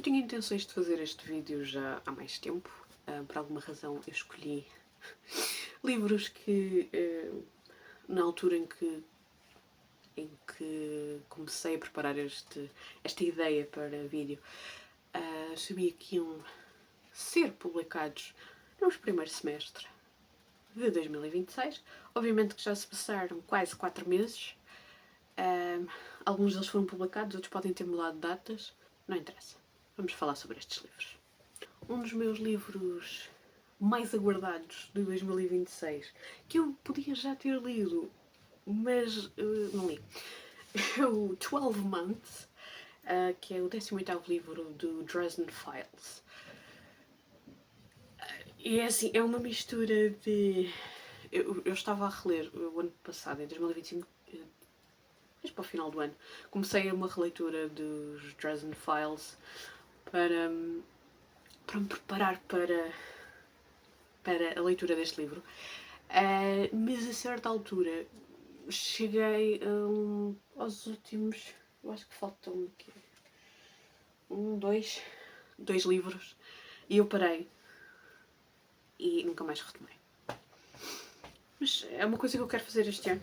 tinha intenções de fazer este vídeo já há mais tempo. Por alguma razão eu escolhi livros que, na altura em que comecei a preparar esta ideia para vídeo, sabia que iam ser publicados no primeiro semestre de 2026. Obviamente que já se passaram quase 4 meses. Alguns deles foram publicados, outros podem ter mudado de datas. Não interessa. Vamos falar sobre estes livros. Um dos meus livros mais aguardados de 2026, que eu podia já ter lido, mas não li, é o 12 Months, que é o 18º livro do Dresden Files. E é assim, é uma mistura de... Eu estava a reler o ano passado, em 2025, mas para o final do ano, comecei uma releitura dos Dresden Files para me preparar para a leitura deste livro. Mas a certa altura cheguei aos últimos... Eu acho que faltam dois livros. E eu parei. E nunca mais retomei. Mas é uma coisa que eu quero fazer este ano.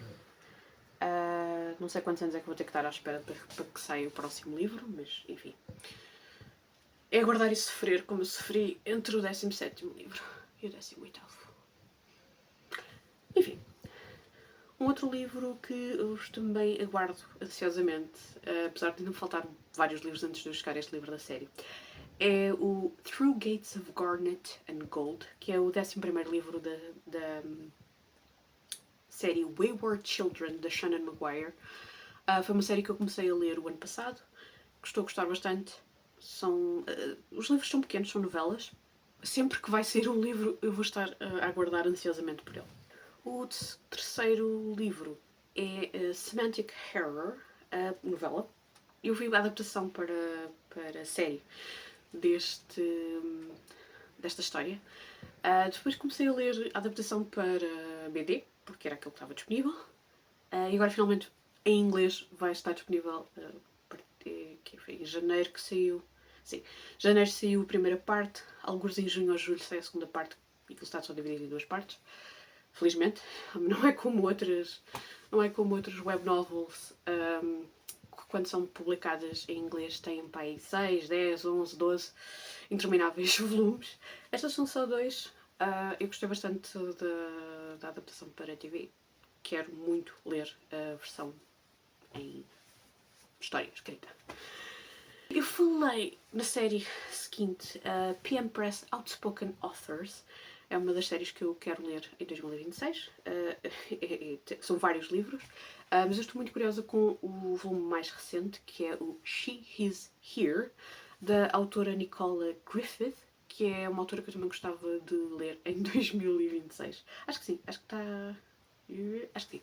Não sei quantos anos é que vou ter que estar à espera para que saia o próximo livro, mas enfim. É aguardar e sofrer como eu sofri entre o 17º livro e o 18º. Enfim. Um outro livro que eu também aguardo ansiosamente, apesar de não faltar vários livros antes de eu chegar a este livro da série, é o Through Gates of Garnet and Gold, que é o 11º livro da série Wayward Children, da Shannon Maguire. Foi uma série que eu comecei a ler o ano passado. Estou a gostar bastante. Os livros são pequenos, são novelas. Sempre que vai sair um livro, eu vou estar a aguardar ansiosamente por ele. O terceiro livro é Semantic Error, a novela. Eu vi a adaptação para a série desta história. Depois comecei a ler a adaptação para BD, porque era aquilo que estava disponível. E agora finalmente em inglês vai estar disponível, que foi em janeiro que saiu. Sim, janeiro saiu a primeira parte, alguns em junho ou julho sai a segunda parte, e aquilo está só dividido em 2 partes. Felizmente, não é como outros web novels, que quando são publicadas em inglês têm para aí 6, 10, 11, 12 intermináveis volumes. Estas são só 2. Eu gostei bastante da adaptação para a TV. Quero muito ler a versão em história escrita. Eu falei na série seguinte, PM Press Outspoken Authors. É uma das séries que eu quero ler em 2026. São vários livros, mas eu estou muito curiosa com o volume mais recente, que é o She Is Here, da autora Nicola Griffith, que é uma autora que eu também gostava de ler em 2026. Acho que sim, acho que sim.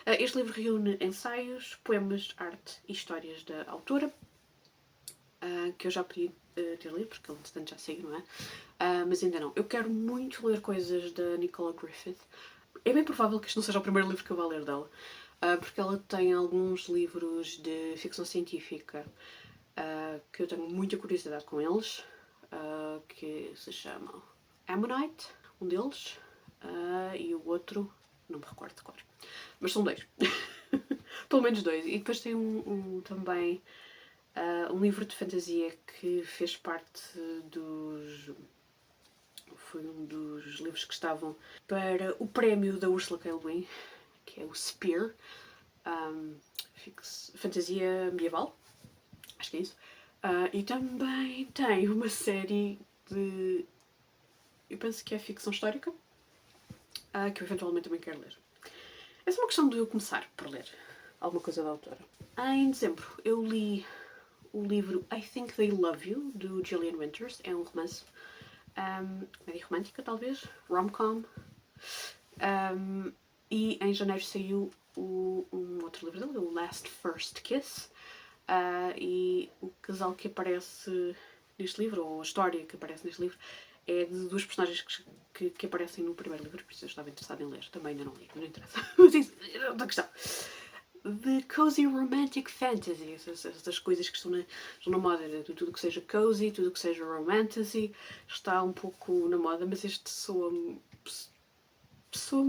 Este livro reúne ensaios, poemas, arte e histórias da autora, que eu já podia ter lido, porque ele entretanto já saiu, não é? Mas ainda não. Eu quero muito ler coisas da Nicola Griffith. É bem provável que este não seja o primeiro livro que eu vá ler dela, porque ela tem alguns livros de ficção científica que eu tenho muita curiosidade com eles, que se chamam Ammonite, um deles, e o outro, não me recordo de cor, mas são 2. Pelo menos 2. E depois tem também um livro de fantasia que fez parte foi um dos livros que estavam para o prémio da Ursula K. Le Guin, que é o Spear, fantasia medieval, acho que é isso. E também tem uma série de... eu penso que é ficção histórica, que eu eventualmente também quero ler. É só uma questão de eu começar por ler alguma coisa da autora. Em dezembro eu li o livro I Think They Love You, do Gillian Winters. É um romance, comédia romântica talvez, rom-com. E em janeiro saiu um outro livro dele, o Last First Kiss. E o casal que aparece neste livro, ou a história que aparece neste livro, é de 2 personagens que aparecem no primeiro livro, por isso eu estava interessada em ler. Também ainda não li, não interessa. Mas isso é outra questão. de cozy romantic fantasy, essas coisas que estão na moda, tudo que seja cozy, tudo que seja romantasy, está um pouco na moda, mas este soa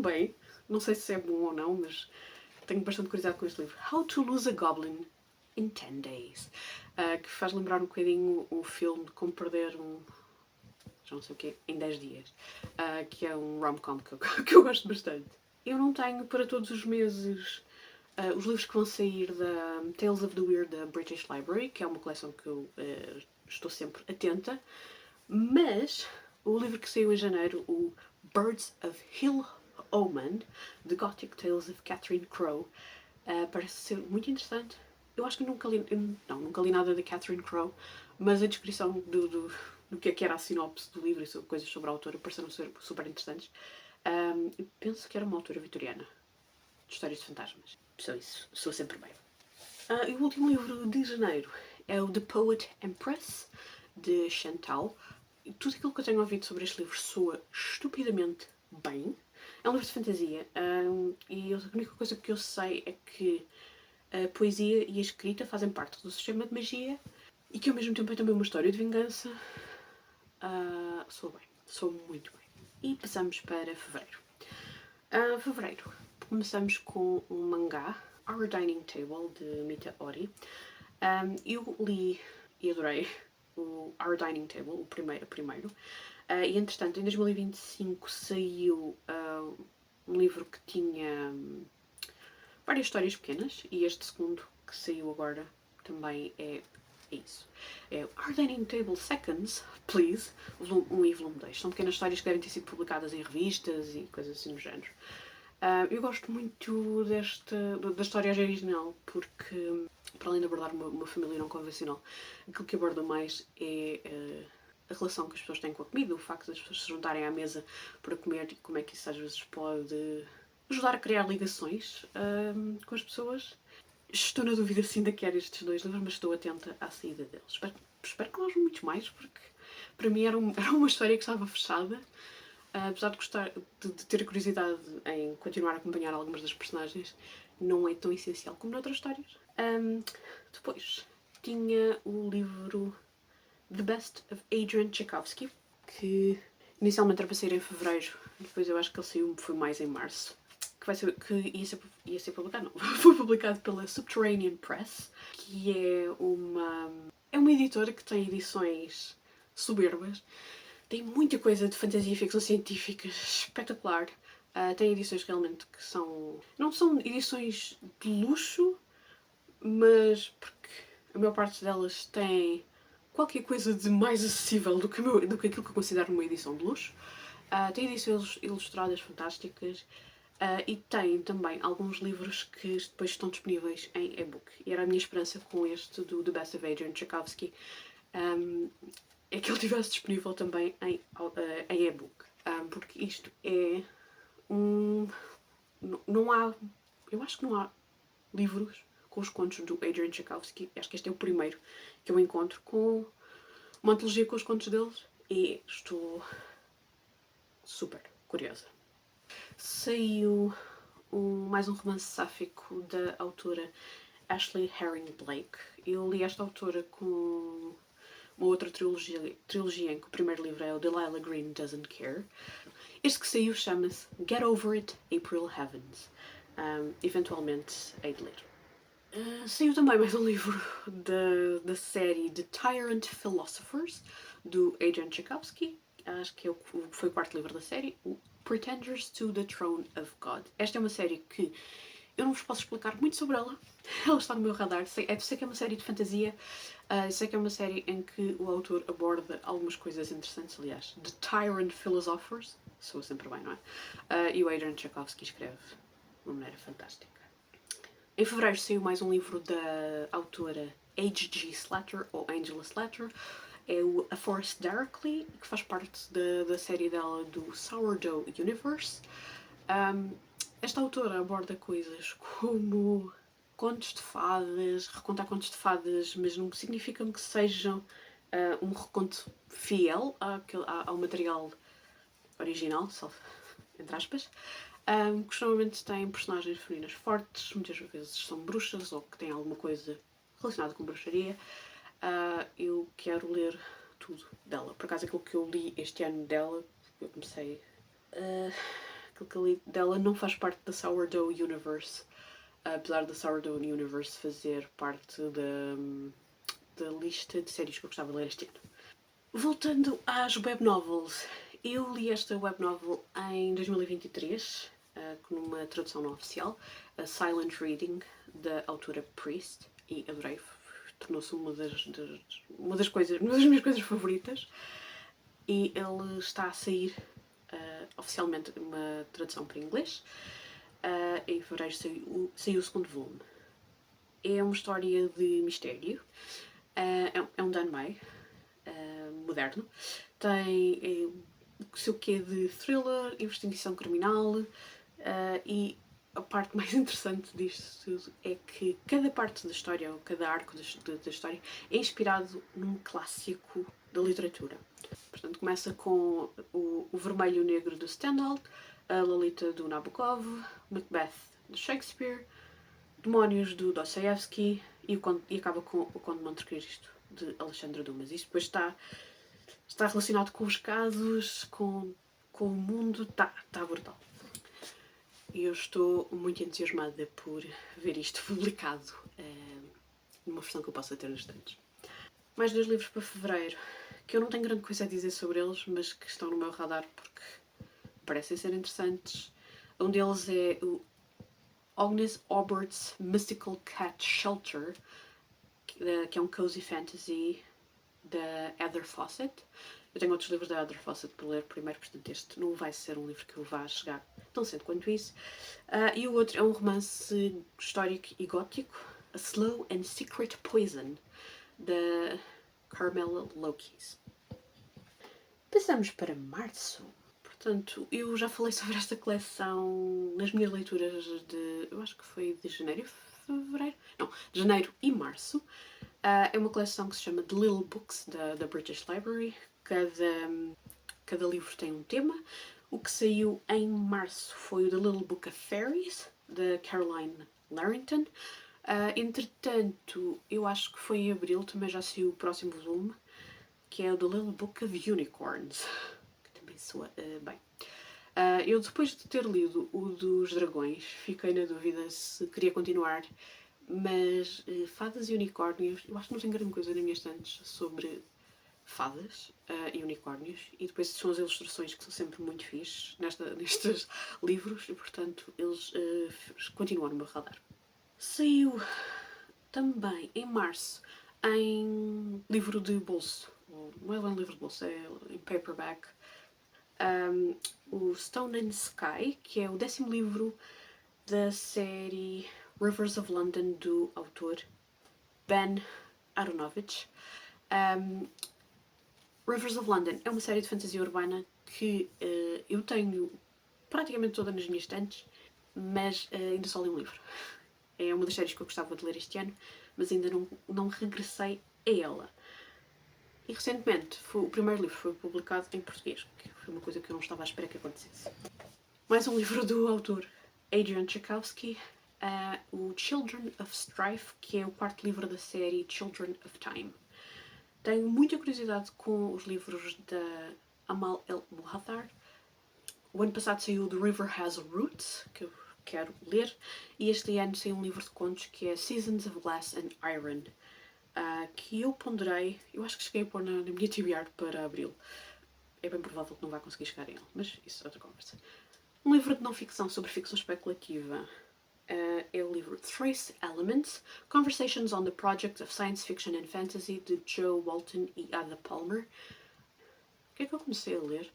bem. Não sei se é bom ou não, mas tenho bastante curiosidade com este livro. How to Lose a Goblin in 10 Days. Que faz lembrar um bocadinho o filme de Como Perder já não sei o quê, em 10 dias. Que é um rom-com que eu gosto bastante. Eu não tenho para todos os meses os livros que vão sair da Tales of the Weird da British Library, que é uma coleção que eu estou sempre atenta, mas o livro que saiu em janeiro, o Birds of Hill Omen, The Gothic Tales of Catherine Crowe, parece ser muito interessante. Eu acho que nunca li nada de Catherine Crowe, mas a descrição do que era a sinopse do livro e coisas sobre a autora pareceram ser super interessantes. Eu penso que era uma autora vitoriana, de histórias de fantasmas. Só isso, sou sempre bem. E o último livro de janeiro é o The Poet Empress, de Chantal. Tudo aquilo que eu tenho ouvido sobre este livro soa estupidamente bem. É um livro de fantasia e a única coisa que eu sei é que a poesia e a escrita fazem parte do sistema de magia e que ao mesmo tempo é também uma história de vingança. Soa bem, soa muito bem. E passamos para fevereiro. Fevereiro, começamos com um mangá, Our Dining Table, de Mita Ori. Eu li e adorei o Our Dining Table, o primeiro. E entretanto, em 2025 saiu um livro que tinha várias histórias pequenas, e este segundo que saiu agora também é isso. É Our Dining Table Seconds, Please, volume 1 e volume 2. São pequenas histórias que devem ter sido publicadas em revistas e coisas assim do género. Eu gosto muito da história original, porque, para além de abordar uma família não convencional, aquilo que aborda mais é a relação que as pessoas têm com a comida, o facto das pessoas se juntarem à mesa para comer e como é que isso às vezes pode ajudar a criar ligações com as pessoas. Estou na dúvida se ainda quero estes 2 livros, mas estou atenta à saída deles. Espero que não haja muitos mais, porque para mim era uma história que estava fechada. Apesar de gostar de ter curiosidade em continuar a acompanhar algumas das personagens, não é tão essencial como noutras histórias. Depois tinha o livro The Best of Adrian Tchaikovsky, que inicialmente era para sair em fevereiro, depois eu acho que ele saiu foi mais em março. Que ia ser publicado, não. Foi publicado pela Subterranean Press, que é uma editora que tem edições soberbas. Tem muita coisa de fantasia e ficção científica espetacular. Tem edições realmente que não são edições de luxo, mas porque a maior parte delas tem qualquer coisa de mais acessível do que aquilo que eu considero uma edição de luxo. Tem edições ilustradas fantásticas. E tem também alguns livros que depois estão disponíveis em e-book. E era a minha esperança com este do The Best of Adrian Tchaikovsky, é que ele estivesse disponível também em e-book. Porque isto é não há... Eu acho que não há livros com os contos do Adrian Tchaikovsky. Acho que este é o primeiro que eu encontro com uma antologia com os contos deles. E estou super curiosa. Saiu mais um romance sáfico da autora Ashley Herring Blake. Eu li esta autora com uma outra trilogia em que o primeiro livro é o Delilah Green Doesn't Care. Este que saiu chama-se Get Over It, April Heavens. Eventualmente hei de ler. Saiu também mais um livro da série The Tyrant Philosophers, do Adrian Tchaikovsky. Acho que foi o quarto livro da série, o Pretenders to the Throne of God. Esta é uma série que eu não vos posso explicar muito sobre ela. Ela está no meu radar. Sei que é uma série de fantasia. Sei que é uma série em que o autor aborda algumas coisas interessantes. Aliás, The Tyrant Philosophers. Soa sempre bem, não é? E o Adrian Tchaikovsky escreve de uma maneira fantástica. Em fevereiro saiu mais um livro da autora H.G. Slatter, ou Angela Slatter. É o A Forest Darkly, que faz parte da série dela do Sourdough Universe. Esta autora aborda coisas como contos de fadas, recontar contos de fadas, mas não significa que sejam um reconto fiel ao material original, só entre aspas. Que normalmente têm personagens femininas fortes, muitas vezes são bruxas ou que têm alguma coisa relacionada com bruxaria. Eu quero ler tudo dela. Por acaso, aquilo que eu li este ano dela, eu comecei. Aquilo que eu li dela não faz parte da Sourdough Universe, apesar da Sourdough Universe fazer parte da lista de séries que eu gostava de ler este ano. Voltando às web novels, eu li esta web novel em 2023, com uma tradução não oficial, a Silent Reading, da autora Priest, e adorei, tornou-se uma das minhas coisas favoritas, e ele está a sair oficialmente uma tradução para inglês. Em fevereiro saiu o segundo volume. É uma história de mistério, é um Dan May, moderno, tem o seu quê de thriller, investigação criminal, e a parte mais interessante disto tudo é que cada parte da história, ou cada arco da história, é inspirado num clássico da literatura. Portanto, começa com o Vermelho e o Negro do Stendhal, a Lolita do Nabokov, Macbeth de Shakespeare, Demónios do Dostoevsky e acaba com o Conde de Monte Cristo de Alexandre Dumas. Isto depois está relacionado com os casos, com o mundo, está brutal. E eu estou muito entusiasmada por ver isto publicado numa versão que eu possa ter nos estantes. Mais 2 livros para fevereiro, que eu não tenho grande coisa a dizer sobre eles, mas que estão no meu radar porque parecem ser interessantes. Um deles é o Agnes Aubert's Mystical Cat Shelter, que é um cozy fantasy da Heather Fawcett. Eu tenho outros livros da Heather Fawcett para ler primeiro, portanto este não vai ser um livro que eu vá chegar tão cedo quanto isso. E o outro é um romance histórico e gótico, A Slow and Secret Poison, da Carmela Lokis. Passamos para março. Portanto, eu já falei sobre esta coleção nas minhas leituras eu acho que foi de janeiro e fevereiro? Não, de janeiro e março. É uma coleção que se chama The Little Books, da British Library. Cada livro tem um tema. O que saiu em março foi o The Little Book of Fairies, da Caroline Larrington. Entretanto, eu acho que foi em abril, também já saiu o próximo volume, que é o The Little Book of Unicorns, que também soa bem. Eu, depois de ter lido o dos dragões, fiquei na dúvida se queria continuar, mas fadas e unicórnios, eu acho que não tem grande coisa nas minhas estantes sobre fadas e unicórnios, e depois são as ilustrações que são sempre muito fixes nestes livros, e portanto eles continuam no meu radar. Saiu também em março em livro de bolso, não é bem livro de bolso, é em paperback, o Stone and Sky, que é o 10º livro da série Rivers of London do autor Ben Aronovich. Rivers of London é uma série de fantasia urbana que eu tenho praticamente toda nas minhas estantes, mas ainda só li um livro. É uma das séries que eu gostava de ler este ano, mas ainda não regressei a ela. E recentemente o primeiro livro foi publicado em português, que foi uma coisa que eu não estava à espera que acontecesse. Mais um livro do autor Adrian Tchaikovsky, o Children of Strife, que é o 4º livro da série Children of Time. Tenho muita curiosidade com os livros da Amal El-Muhathar. O ano passado saiu The River Has Roots, que eu quero ler, e este ano saiu um livro de contos que é Seasons of Glass and Iron, que eu ponderei, eu acho que cheguei a pôr na minha TBR para abril. É bem provável que não vá conseguir chegar a ele, mas isso é outra conversa. Um livro de não-ficção sobre ficção especulativa é o livro Trace Elements, Conversations on the Project of Science Fiction and Fantasy, de Joe Walton e Ada Palmer. O que é que eu comecei a ler?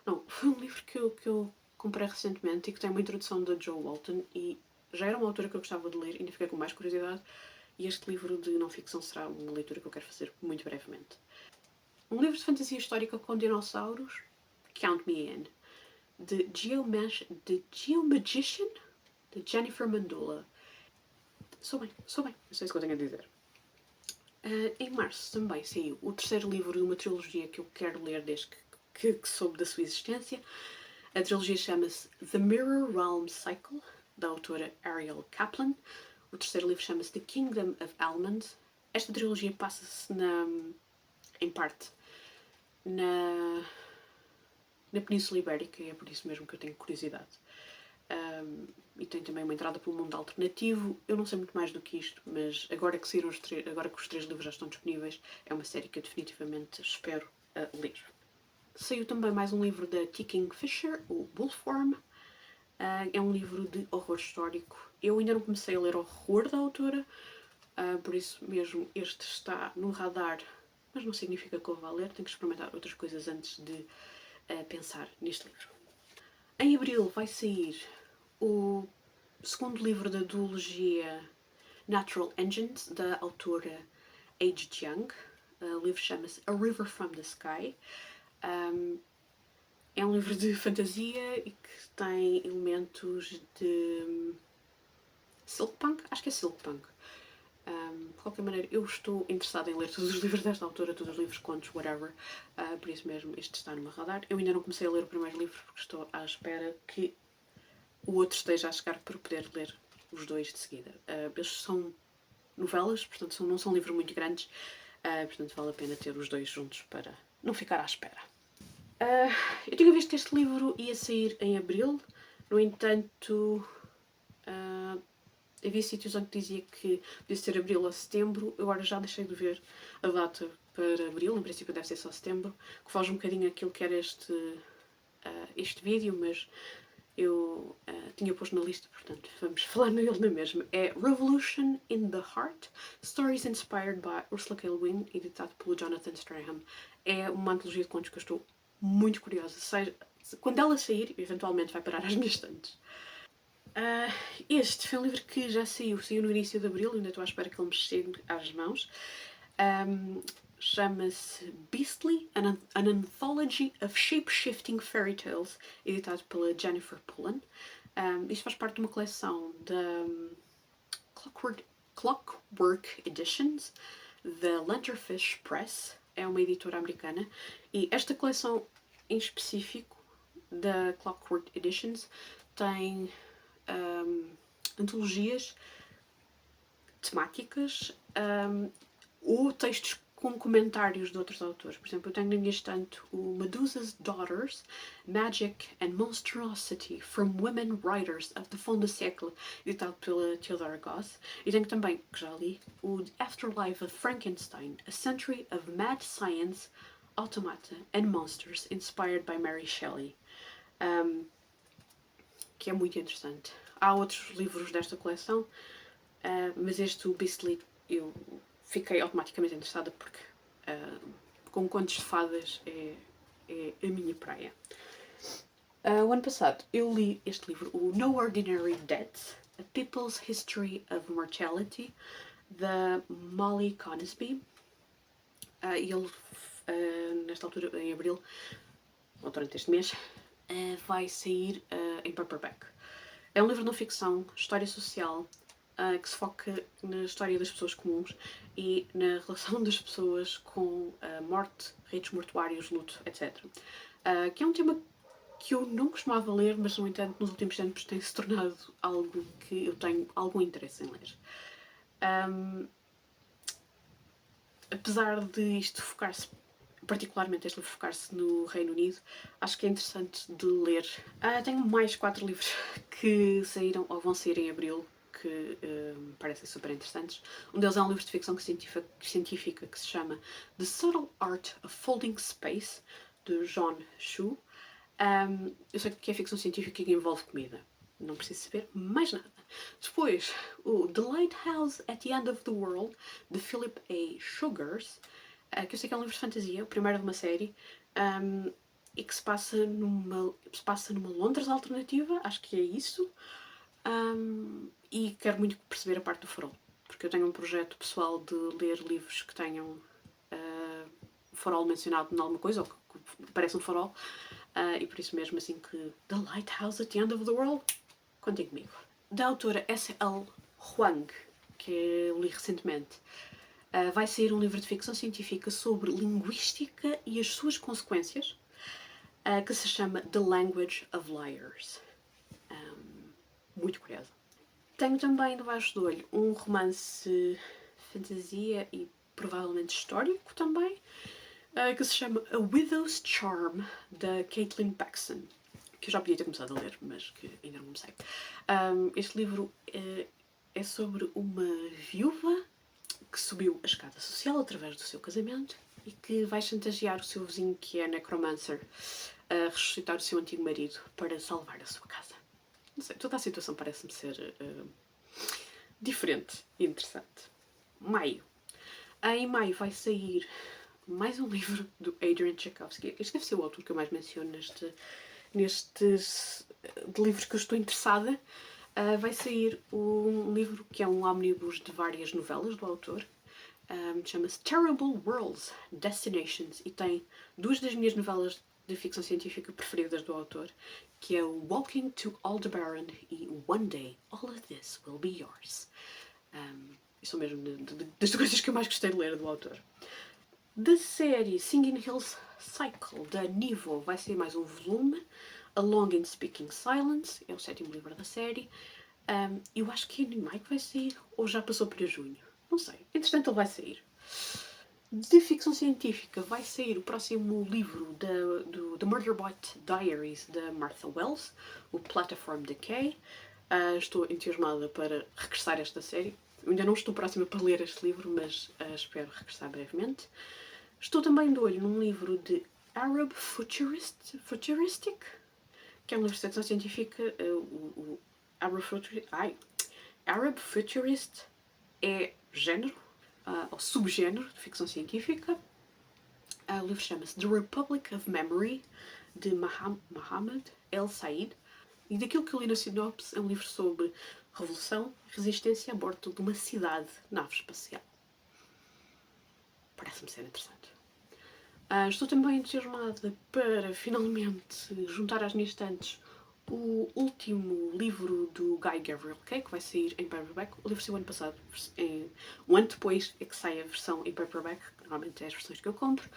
Não, foi um livro que eu comprei recentemente e que tem uma introdução da Joe Walton e já era uma autora que eu gostava de ler e ainda fiquei com mais curiosidade, e este livro de não-ficção será uma leitura que eu quero fazer muito brevemente. Um livro de fantasia histórica com dinossauros, Count Me In, de Geomagician, de Jennifer Mandula. Sou bem, é só isso que eu tenho a dizer. Em março também saiu o 3º livro de uma trilogia que eu quero ler desde que soube da sua existência, A trilogia chama-se The Mirror Realm Cycle, da autora Ariel Kaplan. O terceiro livro chama-se The Kingdom of Almond. Esta trilogia passa-se em parte na Península Ibérica, e é por isso mesmo que eu tenho curiosidade. E tem também uma entrada para o mundo alternativo. Eu não sei muito mais do que isto, mas agora que os 3 livros já estão disponíveis, é uma série que eu definitivamente espero ler. Saiu também mais um livro da T. Kingfisher, o Bullworm. É um livro de horror histórico. Eu ainda não comecei a ler horror da autora, por isso mesmo este está no radar, mas não significa que eu vá ler. Tenho que experimentar outras coisas antes de pensar neste livro. Em abril vai sair o segundo livro da duologia Natural Engines, da autora Age Young. O livro chama-se A River from the Sky. É um livro de fantasia e que tem elementos de silkpunk. Acho que é silkpunk. De qualquer maneira, eu estou interessada em ler todos os livros desta autora, todos os livros, contos, whatever. Por isso mesmo, este está no meu radar. Eu ainda não comecei a ler o primeiro livro porque estou à espera que o outro esteja a chegar para poder ler os 2 de seguida. Eles são novelas, portanto não são livros muito grandes, portanto vale a pena ter os 2 juntos para não ficar à espera. Eu tinha visto que este livro ia sair em abril, no entanto, havia sítios onde dizia que podia ser abril ou setembro. Agora já deixei de ver a data para abril, em princípio deve ser só setembro, que foge um bocadinho aquilo que era este vídeo, mas eu tinha posto na lista, portanto vamos falar nele na mesma. É Revolution in the Heart, Stories Inspired by Ursula K. Le Guin, editado pelo Jonathan Strahan. É uma antologia de contos que eu estou muito curiosa. Quando ela sair, eventualmente vai parar às minhas estantes. Este foi um livro que já saiu no início de abril, ainda estou à espera que ele me chegue às mãos. Chama-se Beastly, an Anthology of Shape-Shifting Fairy Tales, editado pela Jennifer Pullen. Isto faz parte de uma coleção da Clockwork Editions, da Lenterfish Press, é uma editora americana, e esta coleção em específico da Clockwork Editions tem antologias temáticas ou textos com comentários de outros autores. Por exemplo, eu tenho na minha estante o Medusa's Daughters, Magic and Monstrosity from Women Writers of the Fond du Siècle, editado pela Theodora Goss. E tenho também, que já li, o The Afterlife of Frankenstein, A Century of Mad Science, Automata and Monsters, inspired by Mary Shelley. Que é muito interessante. Há outros livros desta coleção, mas este, o Beastly, eu fiquei automaticamente interessada porque com contos de fadas é a minha praia. O ano passado eu li este livro, o No Ordinary Deaths, A People's History of Mortality, da Molly Conisbee. E ele, nesta altura, em abril, ou durante este mês, vai sair em paperback. É um livro de não ficção, história social, que se foca na história das pessoas comuns e na relação das pessoas com a morte, ritos mortuários, luto, etc. Que é um tema que eu não costumava ler, mas, no entanto, nos últimos tempos tem-se tornado algo que eu tenho algum interesse em ler. Apesar de isto focar-se, particularmente este livro focar-se no Reino Unido, acho que é interessante de ler. Tenho mais 4 livros que saíram ou vão sair em abril, que parecem super interessantes. Um deles é um livro de ficção científica que se chama The Subtle Art of Folding Space, de John Chu. Eu sei que é ficção científica e que envolve comida. Não preciso saber mais nada. Depois, o The Lighthouse at the End of the World, de Philip A. Sugars, que eu sei que é um livro de fantasia, o primeiro de uma série, e que se passa numa Londres alternativa, acho que é isso. E quero muito perceber a parte do farol, porque eu tenho um projeto pessoal de ler livros que tenham o farol mencionado em alguma coisa, ou que parece um farol, e por isso mesmo, assim, que The Lighthouse at the End of the World, contem comigo. Da autora S.L. Huang, que eu li recentemente, vai sair um livro de ficção científica sobre linguística e as suas consequências. que se chama The Language of Liars. Muito curiosa. Tenho também debaixo do olho um romance fantasia e provavelmente histórico também, que se chama A Widow's Charm, da Caitlin Paxson, que eu já podia ter começado a ler, mas que ainda não comecei. Este livro é sobre uma viúva que subiu a escada social através do seu casamento e que vai chantagear o seu vizinho, que é necromancer, a ressuscitar o seu antigo marido para salvar a sua casa. Não sei, toda a situação parece-me ser diferente e interessante. Maio. Em maio vai sair mais um livro do Adrian Tchaikovsky. Este deve ser o autor que eu mais menciono nestes de livros que eu estou interessada. Vai sair um livro que é um ómnibus de várias novelas do autor. Chama-se Terrible Worlds, Destinations, e tem duas das minhas novelas de ficção científica preferidas do autor, que é o Walking to Aldebaran e One Day All of This Will Be Yours. São mesmo das coisas que eu mais gostei de ler do autor. Da série Singing Hills Cycle, da Nivo, vai ser mais um volume, A Long and Speaking Silence, é o 7º livro da série. Eu acho que em maio vai sair, ou já passou para junho, não sei. Entretanto, ele vai sair. De ficção científica vai sair o próximo livro do The Murderbot Diaries, da Martha Wells, o Platform Decay. Estou entusiasmada para regressar a esta série. Eu ainda não estou próxima para ler este livro, mas espero regressar brevemente. Estou também de olho num livro de Arab Futuristic, que é um livro de ficção científica. O Arab Futurist é género, ou subgénero de ficção científica. O livro chama-se The Republic of Memory, de Mohammed El Said. E daquilo que eu li na sinopse, é um livro sobre revolução e resistência a bordo de uma cidade nave espacial. Parece-me ser interessante. Estou também entusiasmada para finalmente juntar às minhas estantes o último livro do Guy Gavriel Kay, que vai sair em paperback. O livro saiu ano passado, um ano depois é que sai a versão em paperback, que normalmente é as versões que eu compro,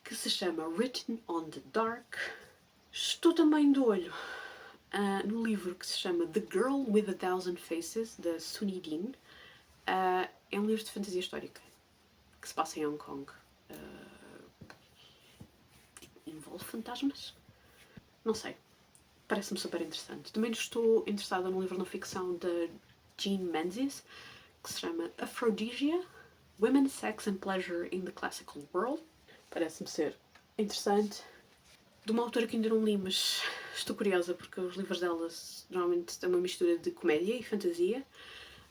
que se chama Written on the Dark. Estou também de olho no livro que se chama The Girl with a Thousand Faces, da Suni Dean. É um livro de fantasia histórica que se passa em Hong Kong. Envolve fantasmas? Não sei. Parece-me super interessante. Também estou interessada num livro não ficção da Jean Menzies, que se chama Aphrodisia, Women, Sex and Pleasure in the Classical World. Parece-me ser interessante. De uma autora que ainda não li, mas estou curiosa porque os livros delas normalmente têm uma mistura de comédia e fantasia.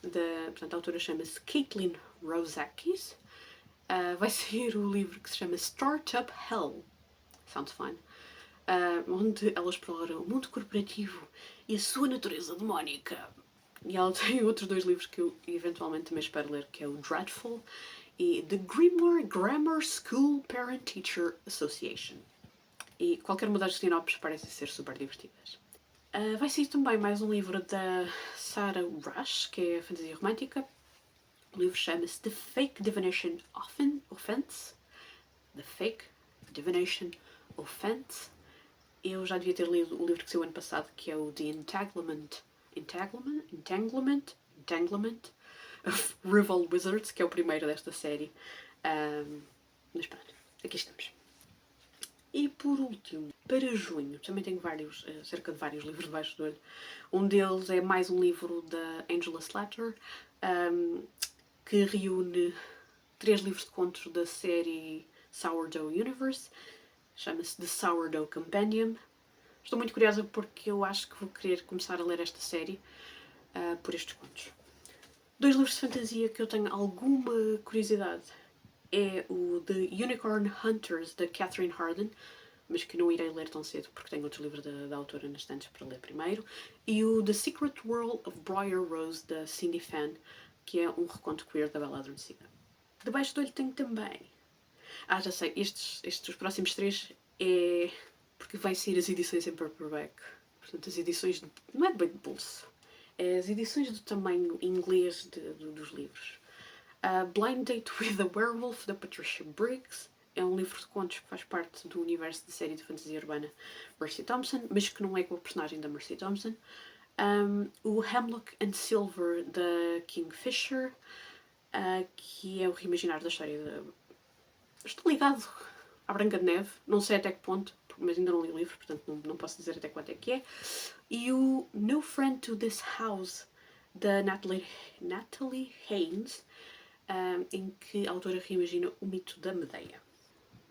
Portanto, a autora chama-se Caitlin Rosakis. Vai sair o livro que se chama Startup Hell. Sounds fun. Onde ela explora o mundo corporativo e a sua natureza demónica. E ela tem outros 2 livros que eu eventualmente também espero ler, que é o Dreadful e The Grimoire Grammar School Parent Teacher Association. E qualquer uma das sinopses parecem ser super divertidas. Vai sair também mais um livro da Sarah Rush, que é fantasia romântica. O livro chama-se The Fake Divination Offense. The Fake Divination Offense. Eu já devia ter lido o livro que saiu ano passado, que é o The Entanglement of Rival Wizards, que é o primeiro desta série. Mas pronto, aqui estamos. E por último, para junho, também tenho cerca de vários livros debaixo do olho. Um deles é mais um livro da Angela Slatter, que reúne 3 livros de contos da série Sourdough Universe. Chama-se The Sourdough Compendium. Estou muito curiosa porque eu acho que vou querer começar a ler esta série por estes contos. 2 livros de fantasia que eu tenho alguma curiosidade é o The Unicorn Hunters, da Catherine Harden, mas que não irei ler tão cedo porque tenho outros livros da autora nas estantes para ler primeiro, e o The Secret World of Briar Rose, da Cindy Fan, que é um reconto queer da Bela Adormecida. Debaixo do olho tenho também... já sei, estes os próximos 3 é porque vai sair as edições em paperback. Portanto, as edições... não é bem de bolso. É as edições do tamanho inglês dos livros. Blind Date with a Werewolf, da Patricia Briggs. é um livro de contos que faz parte do universo da série de fantasia urbana Mercy Thompson, mas que não é com a personagem da Mercy Thompson. O Hemlock and Silver, da Kingfisher, que é o reimaginar da história de... Estou ligado à Branca de Neve, não sei até que ponto, mas ainda não li o livro, portanto não posso dizer até quanto é que é. E o No Friend to This House, da Natalie Haynes, em que a autora reimagina o mito da Medeia.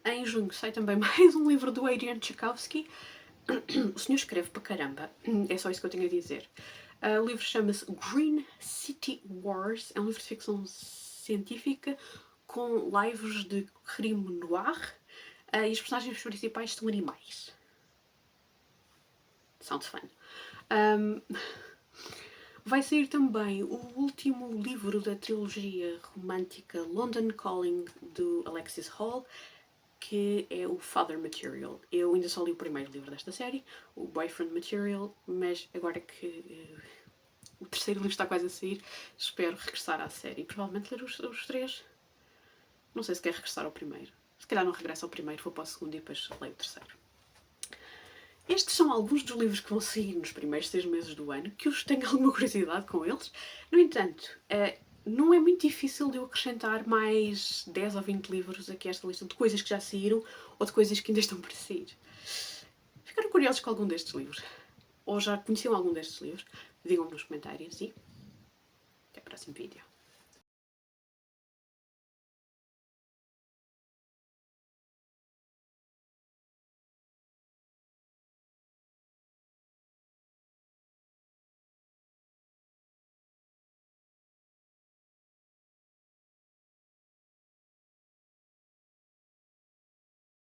Em junho sai também mais um livro do Adrian Tchaikovsky. O senhor escreve para caramba, é só isso que eu tenho a dizer. O livro chama-se Green City Wars, é um livro de ficção científica com lives de crime noir e os personagens principais são animais. Sounds fun. Vai sair também o último livro da trilogia romântica London Calling, do Alexis Hall, que é o Father Material. Eu ainda só li o primeiro livro desta série, o Boyfriend Material, mas agora que o terceiro livro está quase a sair, espero regressar à série. Provavelmente ler os três. Não sei se quer regressar ao primeiro. Se calhar não regressa ao primeiro, vou para o segundo e depois leio o terceiro. Estes são alguns dos livros que vão sair nos primeiros 6 meses do ano, que eu tenho alguma curiosidade com eles. No entanto, não é muito difícil de eu acrescentar mais 10 ou 20 livros aqui a esta lista de coisas que já saíram ou de coisas que ainda estão para sair. Ficaram curiosos com algum destes livros? Ou já conheciam algum destes livros? Digam-me nos comentários e até o próximo vídeo.